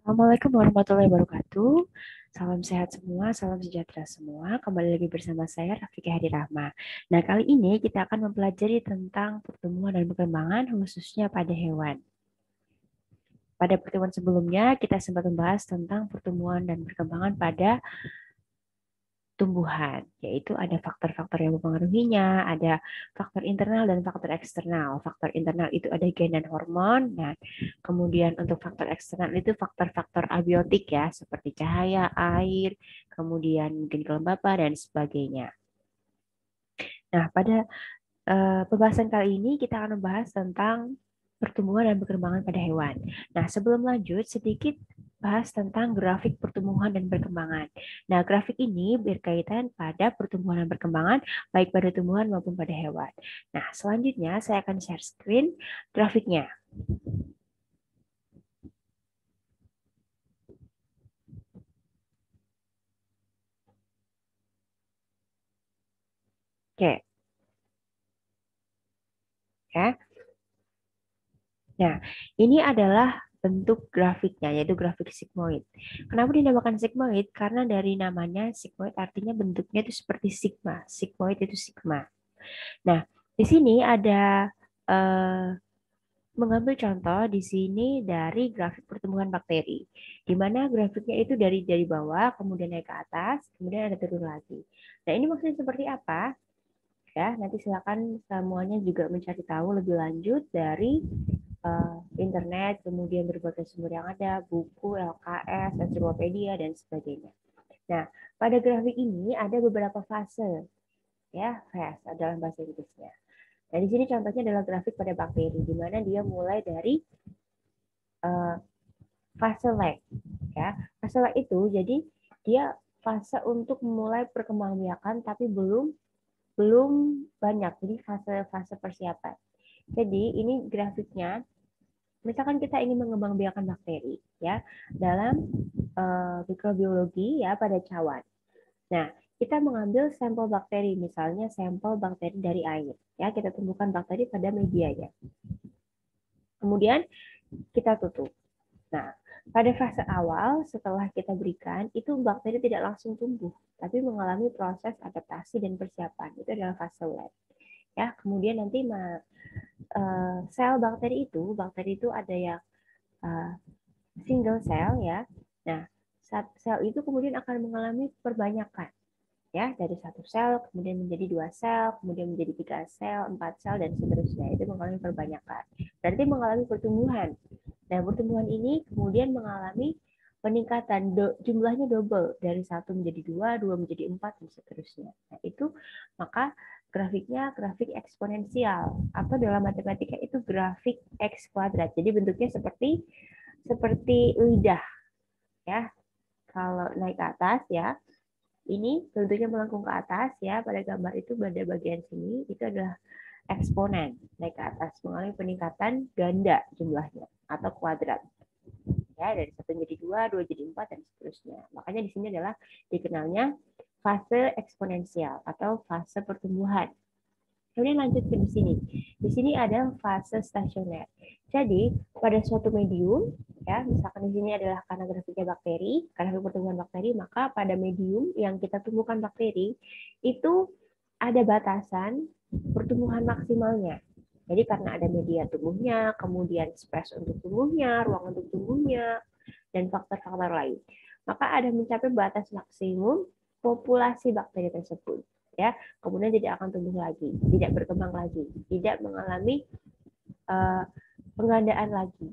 Assalamualaikum warahmatullahi wabarakatuh. Salam sehat semua, salam sejahtera semua. Kembali lagi bersama saya Rafika Hadi Rahma. Nah, kali ini kita akan mempelajari tentang pertumbuhan dan perkembangan khususnya pada hewan. Pada pertemuan sebelumnya, kita sempat membahas tentang pertumbuhan dan perkembangan pada tumbuhan, yaitu ada faktor-faktor yang mempengaruhinya, ada faktor internal dan faktor eksternal. Faktor internal itu ada gen dan hormon. Nah, kemudian untuk faktor eksternal itu faktor-faktor abiotik ya, seperti cahaya, air, kemudian mungkin kelembapan dan sebagainya. Nah, pada pembahasan kali ini kita akan membahas tentang pertumbuhan dan perkembangan pada hewan. Nah, sebelum lanjut, sedikit bahas tentang grafik pertumbuhan dan perkembangan. Nah, grafik ini berkaitan pada pertumbuhan dan perkembangan baik pada tumbuhan maupun pada hewan. Nah, selanjutnya saya akan share screen grafiknya. Oke, ya. Nah, ini adalah bentuk grafiknya, yaitu grafik sigmoid. Kenapa dinamakan sigmoid? Karena dari namanya sigmoid artinya bentuknya itu seperti sigma. Sigmoid itu sigma. Nah, di sini ada mengambil contoh di sini dari grafik pertumbuhan bakteri, di mana grafiknya itu dari bawah, kemudian naik ke atas, kemudian ada turun lagi. Nah, ini maksudnya seperti apa? Ya, nanti silakan semuanya juga mencari tahu lebih lanjut dari internet, kemudian berbagai sumber yang ada, buku, LKS, ensiklopedia, dan sebagainya. Nah, pada grafik ini ada beberapa fase, ya, phase dalam bahasa Inggrisnya. Nah, di sini contohnya adalah grafik pada bakteri, di mana dia mulai dari uh, fase lag, ya. Fase lag itu jadi dia fase untuk memulai perkembangbiakan, tapi belum belum banyak, jadi fase-fase persiapan. Jadi ini grafiknya. Misalkan kita ingin mengembangbiakan bakteri ya dalam mikrobiologi ya pada cawan. Nah, kita mengambil sampel bakteri, misalnya sampel bakteri dari air. Ya, kita temukan bakteri pada medianya. Kemudian kita tutup. Nah, pada fase awal setelah kita berikan, itu bakteri tidak langsung tumbuh, tapi mengalami proses adaptasi dan persiapan. Itu adalah fase lab. Ya, kemudian nanti sel bakteri itu ada yang single cell ya. Nah, sel itu kemudian akan mengalami perbanyakan ya, dari satu sel kemudian menjadi 2 sel, kemudian menjadi 3 sel, 4 sel dan seterusnya. Itu mengalami perbanyakan. Berarti mengalami pertumbuhan. Dan pertumbuhan ini kemudian mengalami peningkatan jumlahnya double dari 1 menjadi 2, 2 menjadi 4 dan seterusnya. Nah, itu maka grafiknya grafik eksponensial atau dalam matematika itu grafik X kuadrat. Jadi bentuknya seperti lidah ya. Kalau naik ke atas ya, ini bentuknya melengkung ke atas ya. Pada gambar itu pada bagian sini itu adalah eksponen naik ke atas mengalami peningkatan ganda jumlahnya atau kuadrat ya, dari 1 menjadi 2, 2 jadi 4 dan seterusnya. Makanya di sini adalah dikenalnya fase eksponensial atau fase pertumbuhan. Kemudian lanjut ke di sini. Di sini ada fase stasioner. Jadi pada suatu medium, ya misalkan di sini adalah karena grafiknya bakteri, karena pertumbuhan bakteri, maka pada medium yang kita tumbuhkan bakteri itu ada batasan pertumbuhan maksimalnya. Jadi karena ada media tumbuhnya, kemudian space untuk tumbuhnya, ruang untuk tumbuhnya, dan faktor-faktor lain. Maka ada mencapai batas maksimum populasi bakteri tersebut. Ya, kemudian tidak akan tumbuh lagi, tidak berkembang lagi, tidak mengalami penggandaan lagi.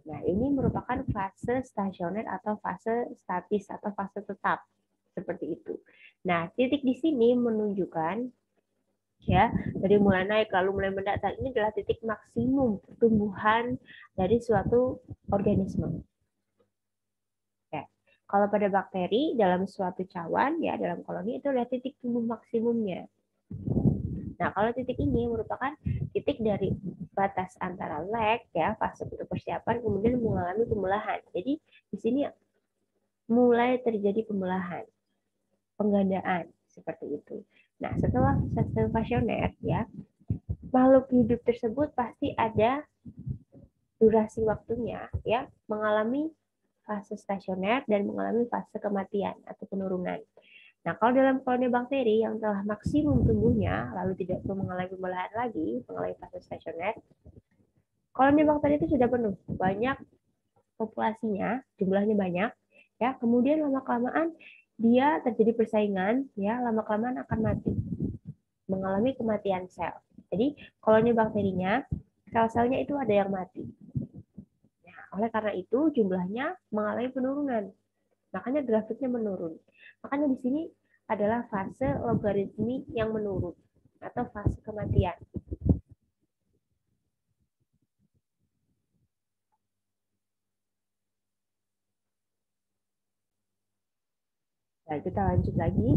Nah, ini merupakan fase stasioner atau fase statis atau fase tetap seperti itu. Nah, titik di sini menunjukkan ya dari mulai naik lalu mulai mendatar, ini adalah titik maksimum pertumbuhan dari suatu organisme. Ya. Kalau pada bakteri dalam suatu cawan ya dalam koloni itu adalah titik tumbuh maksimumnya. Nah, kalau titik ini merupakan titik dari batas antara lag ya, fase untuk persiapan kemudian mengalami pembelahan. Jadi di sini mulai terjadi pembelahan, penggandaan seperti itu. Nah, setelah fase stasioner ya, makhluk hidup tersebut pasti ada durasi waktunya ya mengalami fase stasioner, dan mengalami fase kematian atau penurunan. Nah, kalau dalam koloni bakteri yang telah maksimum tumbuhnya, lalu tidak perlu mengalami pembelahan lagi, mengalami fase stasioner, koloni bakteri itu sudah penuh, banyak populasinya, jumlahnya banyak, ya. Kemudian lama-kelamaan dia terjadi persaingan, ya, lama-kelamaan akan mati, mengalami kematian sel. Jadi, koloni bakterinya, sel-selnya itu ada yang mati. Nah, oleh karena itu jumlahnya mengalami penurunan. Makanya grafiknya menurun. Makanya di sini adalah fase logaritmik yang menurun atau fase kematian. Nah, kita lanjut lagi.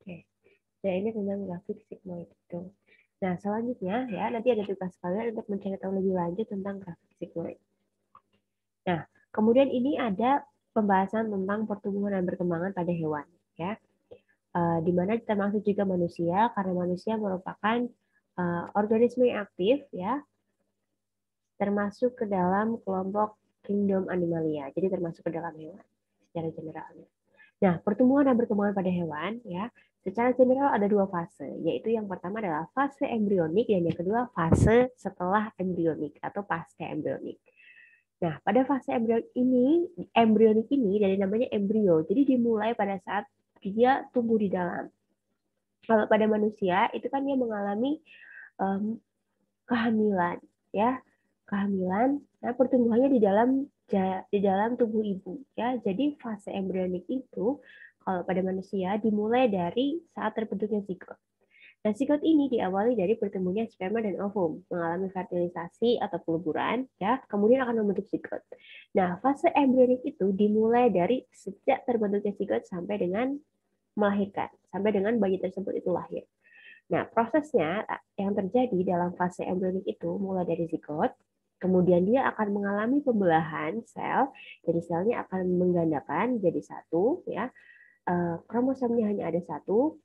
Oke. Nah, ini tentang grafik sigmoid itu. Nah, selanjutnya ya, nanti ada tugas kalian untuk mencari tahu lebih lanjut tentang grafik sigmoid. Nah, kemudian ini ada pembahasan tentang pertumbuhan dan perkembangan pada hewan, ya. Di mana termasuk juga manusia, karena manusia merupakan organisme yang aktif, ya, termasuk ke dalam kelompok kingdom animalia. Jadi termasuk ke dalam hewan secara generalnya. Nah, pertumbuhan dan perkembangan pada hewan, ya, secara general ada dua fase, yaitu yang pertama adalah fase embrionik dan yang kedua fase setelah embrionik atau pasca embrionik. Nah, pada fase embrionik ini dari namanya embrio, jadi dimulai pada saat dia tumbuh di dalam. Kalau pada manusia itu kan dia mengalami um, kehamilan, ya, kehamilan. Nah, pertumbuhannya di dalam tubuh ibu, ya. Jadi fase embrionik itu kalau pada manusia dimulai dari saat terbentuknya zigot. Nah, zigot ini diawali dari pertemuannya sperma dan ovum, mengalami fertilisasi atau peleburan, ya, kemudian akan membentuk zigot. Nah, fase embrionik itu dimulai dari sejak terbentuknya zigot sampai dengan melahirkan, sampai dengan bayi tersebut itu lahir. Nah, prosesnya yang terjadi dalam fase embrionik itu mulai dari zigot, kemudian dia akan mengalami pembelahan sel, jadi selnya akan menggandakan jadi satu, ya. Kromosomnya hanya ada satu,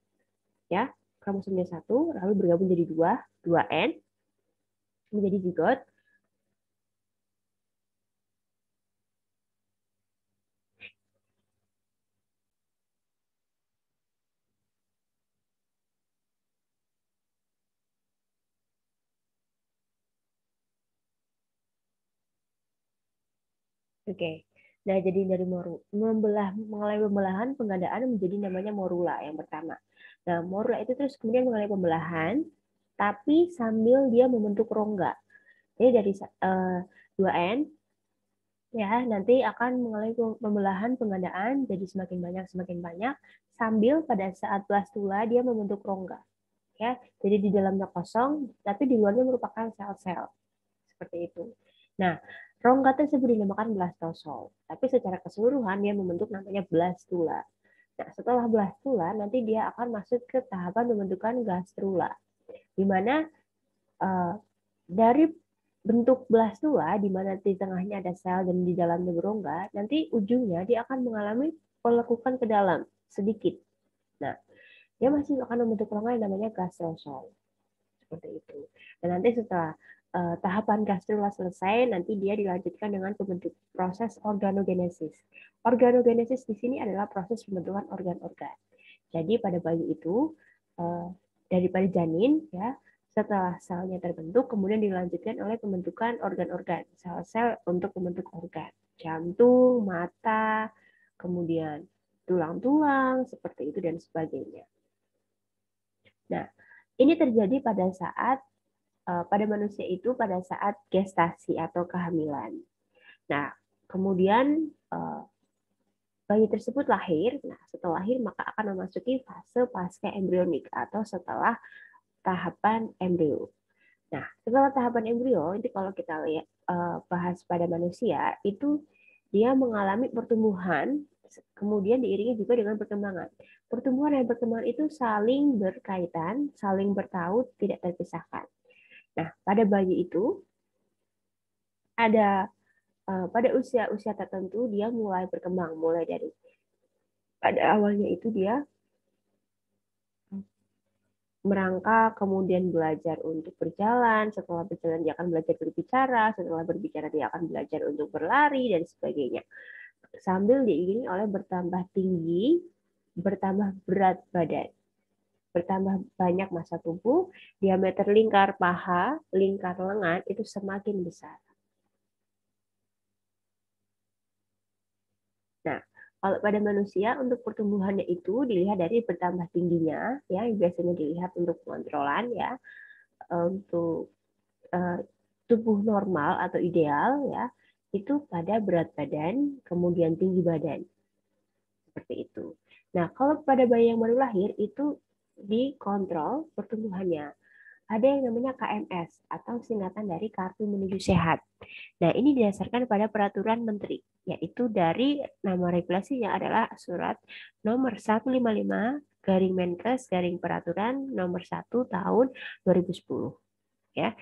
ya, kromosomnya satu, lalu bergabung jadi dua N, menjadi zigot. Oke. Nah, jadi dari mengalami pembelahan, penggandaan menjadi namanya morula yang pertama. Nah, morula itu terus kemudian mengalami pembelahan, tapi sambil dia membentuk rongga. Jadi dari 2N, ya, nanti akan mengalami pembelahan, penggandaan, jadi semakin banyak, sambil pada saat blastula dia membentuk rongga. Ya, jadi di dalamnya kosong, tapi di luarnya merupakan sel-sel. Seperti itu. Nah, rongga tersebut dinamakan blastosol. Tapi secara keseluruhan dia membentuk namanya blastula. Nah, setelah blastula nanti dia akan masuk ke tahapan pembentukan gastrula. Di mana dari bentuk blastula di mana di tengahnya ada sel dan di dalamnya berongga, nanti ujungnya dia akan mengalami pelekukan ke dalam sedikit. Nah, dia masih akan membentuk rongga yang namanya gastrosol. Seperti itu. Dan nanti setelah tahapan gastrula selesai, nanti dia dilanjutkan dengan proses organogenesis. Organogenesis di sini adalah proses pembentukan organ-organ. Jadi pada bayi itu daripada janin, ya, setelah selnya terbentuk, kemudian dilanjutkan oleh pembentukan organ-organ, sel-sel untuk membentuk organ, jantung, mata, kemudian tulang-tulang, seperti itu dan sebagainya. Nah, ini terjadi pada manusia itu pada saat gestasi atau kehamilan. Nah, kemudian bayi tersebut lahir. Nah, setelah lahir maka akan memasuki fase pasca embrionik atau setelah tahapan embrio. Nah, setelah tahapan embrio, itu kalau kita lihat bahas pada manusia, itu dia mengalami pertumbuhan, kemudian diiringi juga dengan perkembangan. Pertumbuhan dan perkembangan itu saling berkaitan, saling bertaut, tidak terpisahkan. Nah, pada bayi itu ada pada usia-usia tertentu dia mulai berkembang, mulai dari pada awalnya itu dia merangkak, kemudian belajar untuk berjalan, setelah berjalan dia akan belajar berbicara, setelah berbicara dia akan belajar untuk berlari, dan sebagainya. Sambil diiringi oleh bertambah tinggi, bertambah berat badan, bertambah banyak massa tubuh, diameter lingkar paha, lingkar lengan itu semakin besar. Nah, kalau pada manusia untuk pertumbuhannya itu dilihat dari bertambah tingginya, ya biasanya dilihat untuk pengontrolan ya, untuk tubuh normal atau ideal ya, itu pada berat badan, kemudian tinggi badan. Seperti itu. Nah, kalau pada bayi yang baru lahir itu dikontrol pertumbuhannya. Ada yang namanya KMS atau singkatan dari Kartu Menuju Sehat. Nah, ini didasarkan pada peraturan menteri, yaitu dari nama regulasinya adalah surat nomor 155 garing Menkes garing peraturan nomor 1 tahun 2010 ya,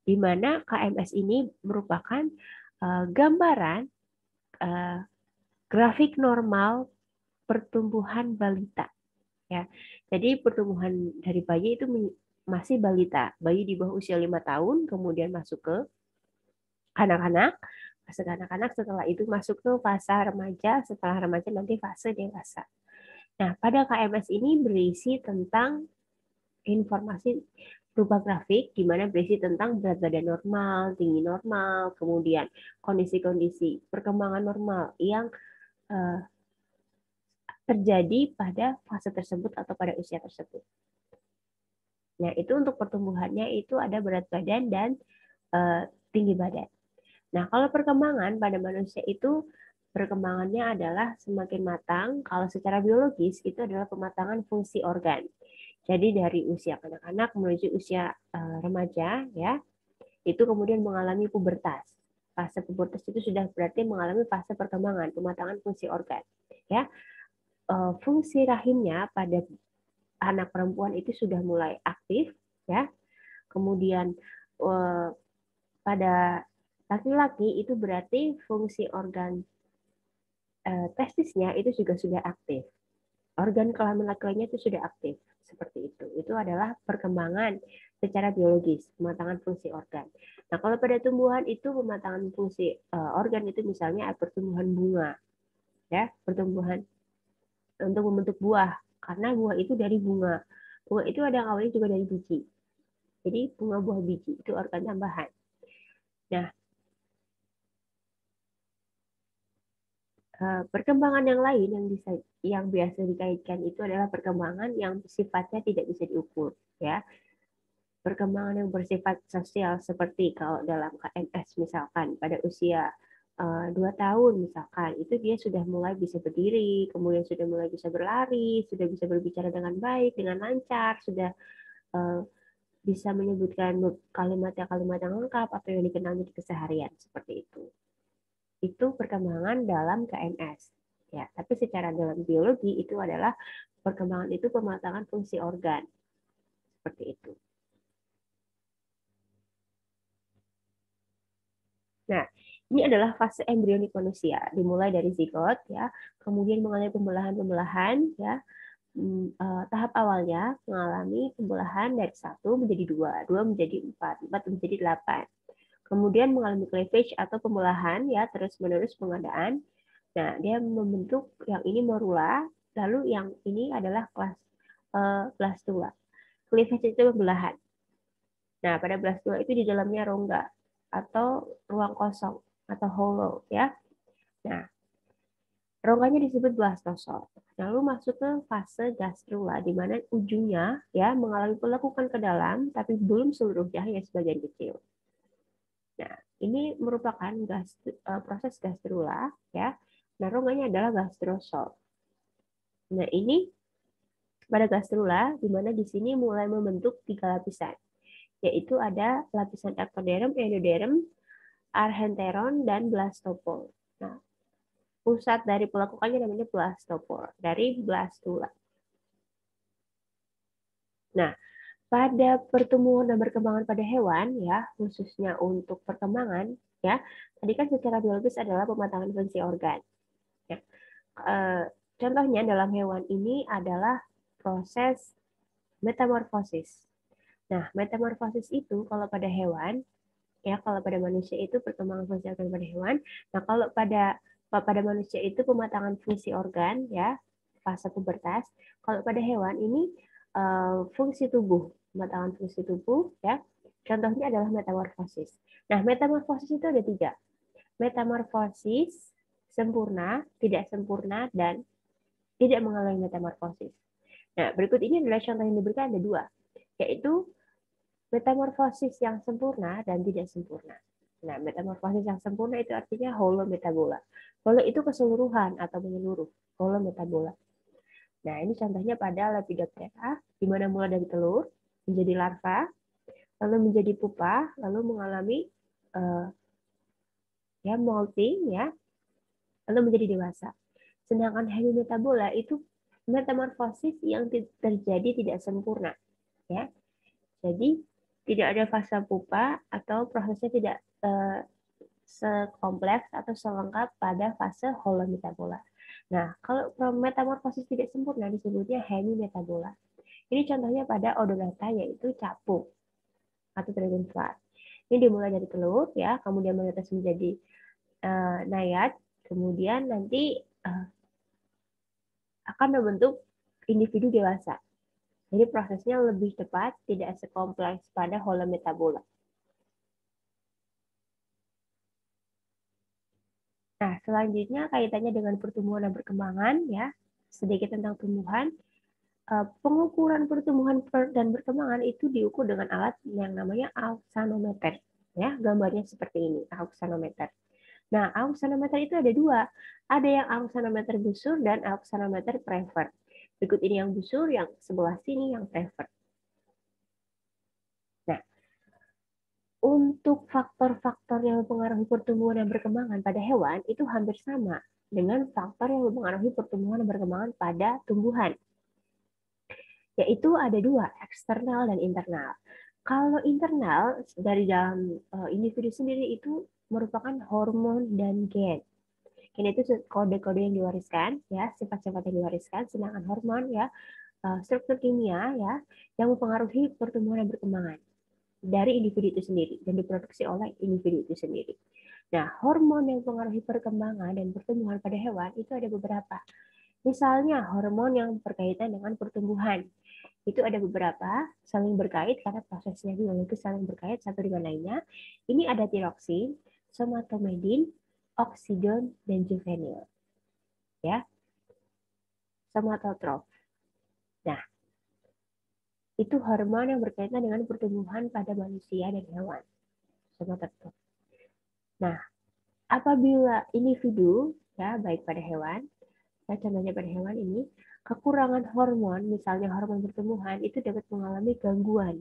di mana KMS ini merupakan gambaran grafik normal pertumbuhan balita ya. Jadi pertumbuhan dari bayi itu masih balita, bayi di bawah usia 5 tahun, kemudian masuk ke anak-anak, fase anak-anak, setelah itu masuk ke fase remaja, setelah remaja nanti fase dewasa. Nah, pada KMS ini berisi tentang informasi berupa grafik, di mana berisi tentang berat badan normal, tinggi normal, kemudian kondisi-kondisi perkembangan normal yang terjadi pada fase tersebut atau pada usia tersebut. Nah, itu untuk pertumbuhannya itu ada berat badan dan tinggi badan. Nah, kalau perkembangan pada manusia itu perkembangannya adalah semakin matang. Kalau secara biologis itu adalah pematangan fungsi organ. Jadi dari usia kanak-kanak menuju usia remaja ya, itu kemudian mengalami pubertas. Fase pubertas itu sudah berarti mengalami fase perkembangan, pematangan fungsi organ. Ya, fungsi rahimnya pada anak perempuan itu sudah mulai aktif ya. Kemudian pada laki-laki itu berarti fungsi organ testisnya itu juga sudah aktif. Organ kelamin laki-lakinya itu sudah aktif. Seperti itu. Itu adalah perkembangan secara biologis, pematangan fungsi organ. Nah, kalau pada tumbuhan itu pematangan fungsi organ itu misalnya pertumbuhan bunga. Ya, pertumbuhan untuk membentuk buah. Karena buah itu dari bunga. Bunga itu ada yang awalnya juga dari biji. Jadi bunga buah biji itu organ tambahan. Nah, perkembangan yang lain yang biasa dikaitkan itu adalah perkembangan yang sifatnya tidak bisa diukur ya. Perkembangan yang bersifat sosial seperti kalau dalam KMS misalkan pada usia 2 tahun misalkan itu dia sudah mulai bisa berdiri, kemudian sudah mulai bisa berlari, sudah bisa berbicara dengan baik, dengan lancar, sudah bisa menyebutkan kalimat yang lengkap atau yang dikenal di keseharian seperti itu. Itu perkembangan dalam KMS. Ya, tapi secara dalam biologi itu adalah perkembangan itu pematangan fungsi organ. Seperti itu. Nah, ini adalah fase embrionik manusia, dimulai dari zigot ya, kemudian mengalami pembelahan-pembelahan ya. Tahap awalnya mengalami pembelahan dari 1 menjadi 2, 2 menjadi 4, 4 menjadi 8. Kemudian mengalami cleavage atau pembelahan ya, terus-menerus pengadaan. Nah, dia membentuk yang ini morula, lalu yang ini adalah blastula. Cleavage itu pembelahan. Nah, pada blastula itu di dalamnya rongga atau ruang kosong atau hollow ya. Nah, rongganya disebut blastosol. Lalu masuk ke fase gastrula di mana ujungnya ya mengalami pelekukan ke dalam tapi belum seluruhnya, hanya sebagian kecil. Nah, ini merupakan proses gastrula ya. Nah, rongganya adalah gastrosol. Nah, ini pada gastrula di mana di sini mulai membentuk 3 lapisan, yaitu ada lapisan ectoderm, endoderm, archenteron, dan blastopore. Nah, pusat dari pelekukannya namanya blastopore, dari blastula. Nah, pada pertumbuhan dan perkembangan pada hewan, ya khususnya untuk perkembangan, Ya, tadi kan secara biologis adalah pematangan fungsi organ. Ya. Contohnya dalam hewan ini adalah proses metamorfosis. Nah, metamorfosis itu kalau pada hewan, ya kalau pada manusia itu perkembangan fungsi organ pada hewan. Nah, kalau pada manusia itu pematangan fungsi organ, ya fase pubertas. Kalau pada hewan ini fungsi tubuh, pematangan fungsi tubuh, ya. Contohnya adalah metamorfosis. Nah, metamorfosis itu ada 3. Metamorfosis sempurna, tidak sempurna, dan tidak mengalami metamorfosis. Nah, berikut ini adalah contoh yang diberikan ada 2, yaitu metamorfosis yang sempurna dan tidak sempurna. Nah, metamorfosis yang sempurna itu artinya holometabola. Holo itu keseluruhan atau menyeluruh, holometabola. Nah, ini contohnya pada Lepidoptera, di mana mulai dari telur menjadi larva, lalu menjadi pupa, lalu mengalami ya molting, ya, lalu menjadi dewasa. Sedangkan hemimetabola itu metamorfosis yang terjadi tidak sempurna, ya. Jadi tidak ada fase pupa atau prosesnya tidak sekompleks atau selengkap pada fase holometabola. Nah, kalau metamorfosis tidak sempurna disebutnya hemimetabola. Ini contohnya pada Odonata, yaitu capung atau dragonfly. Ini dimulai dari telur, ya, kemudian menetas menjadi naiad, kemudian nanti akan membentuk individu dewasa. Jadi prosesnya lebih cepat, tidak sekompleks pada holometabola. Nah, selanjutnya kaitannya dengan pertumbuhan dan perkembangan, ya. Sedikit tentang tumbuhan. Pengukuran pertumbuhan dan perkembangan itu diukur dengan alat yang namanya auxanometer. Ya, gambarnya seperti ini, auxanometer. Nah, auxanometer itu ada 2. Ada yang auxanometer busur dan auxanometer prevert. Berikut ini yang busur, yang sebelah sini yang prevert. Nah, untuk faktor-faktor yang mempengaruhi pertumbuhan dan perkembangan pada hewan itu hampir sama dengan faktor yang mempengaruhi pertumbuhan dan perkembangan pada tumbuhan. Yaitu ada 2, eksternal dan internal. Kalau internal dari dalam individu sendiri itu merupakan hormon dan gen. Gen itu kode-kode yang diwariskan, ya, sifat-sifat yang diwariskan, sedangkan hormon, ya, struktur kimia, ya, yang mempengaruhi pertumbuhan dan perkembangan dari individu itu sendiri dan diproduksi oleh individu itu sendiri. Nah, hormon yang mempengaruhi perkembangan dan pertumbuhan pada hewan itu ada beberapa. Misalnya hormon yang berkaitan dengan pertumbuhan. Itu ada beberapa saling berkait karena prosesnya biologis saling berkait satu dengan lainnya. Ini ada tiroksin, somatomedin, oksidon, dan juvenil. Ya, somatotrof. Nah, itu hormon yang berkaitan dengan pertumbuhan pada manusia dan hewan. Somatotrof. Nah, apabila individu, ya, baik pada hewan, ya, contohnya pada hewan ini, kekurangan hormon, misalnya hormon pertumbuhan, itu dapat mengalami gangguan.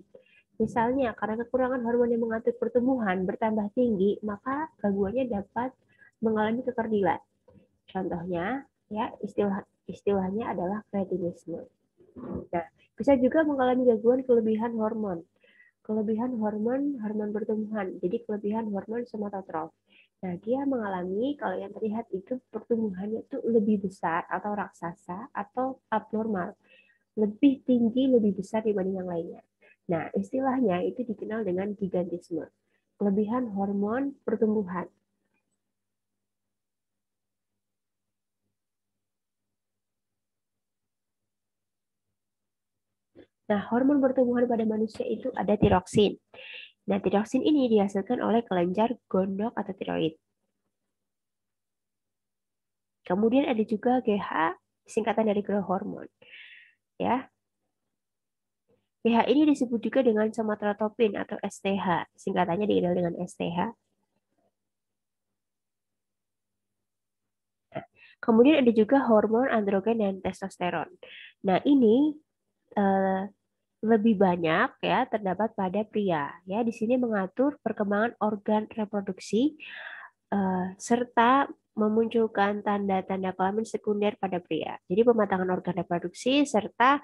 Misalnya, karena kekurangan hormon yang mengatur pertumbuhan bertambah tinggi, maka gangguannya dapat mengalami kekerdilan. Contohnya, ya, istilahnya adalah kretinisme. Nah, bisa juga mengalami gangguan kelebihan hormon. Kelebihan hormon pertumbuhan, jadi kelebihan hormon somatotrof. Nah, dia mengalami, kalau yang terlihat itu pertumbuhannya itu lebih besar atau raksasa atau abnormal. Lebih tinggi, lebih besar dibanding yang lainnya. Nah, istilahnya itu dikenal dengan gigantisme, kelebihan hormon pertumbuhan. Nah, hormon pertumbuhan pada manusia itu ada tiroksin. Nah, tiroksin ini dihasilkan oleh kelenjar gondok atau tiroid. Kemudian ada juga GH, singkatan dari growth hormone. Ya, GH ini disebut juga dengan somatotropin atau STH, singkatannya dikenal dengan STH. Nah, kemudian ada juga hormon androgen dan testosteron. Nah, ini lebih banyak, ya, terdapat pada pria. Ya, di sini mengatur perkembangan organ reproduksi serta memunculkan tanda-tanda kelamin sekunder pada pria. Jadi pematangan organ reproduksi serta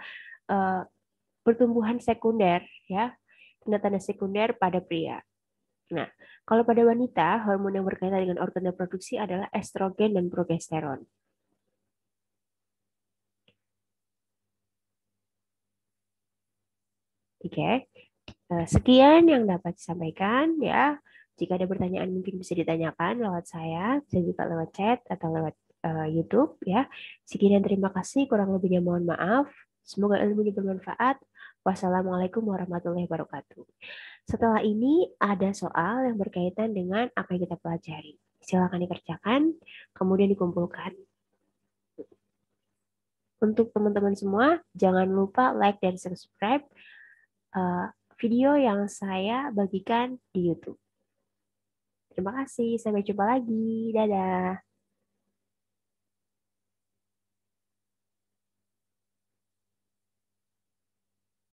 pertumbuhan sekunder, ya, tanda-tanda sekunder pada pria. Nah, kalau pada wanita, hormon yang berkaitan dengan organ reproduksi adalah estrogen dan progesteron. Oke, sekian yang dapat disampaikan ya. Jika ada pertanyaan mungkin bisa ditanyakan lewat saya, bisa juga lewat chat atau lewat YouTube ya. Sekian dan terima kasih. Kurang lebihnya mohon maaf. Semoga ilmunya bermanfaat. Wassalamualaikum warahmatullahi wabarakatuh. Setelah ini ada soal yang berkaitan dengan apa yang kita pelajari. Silakan dikerjakan, kemudian dikumpulkan. Untuk teman-teman semua, jangan lupa like dan subscribe video yang saya bagikan di YouTube. Terima kasih, sampai jumpa lagi. Dadah.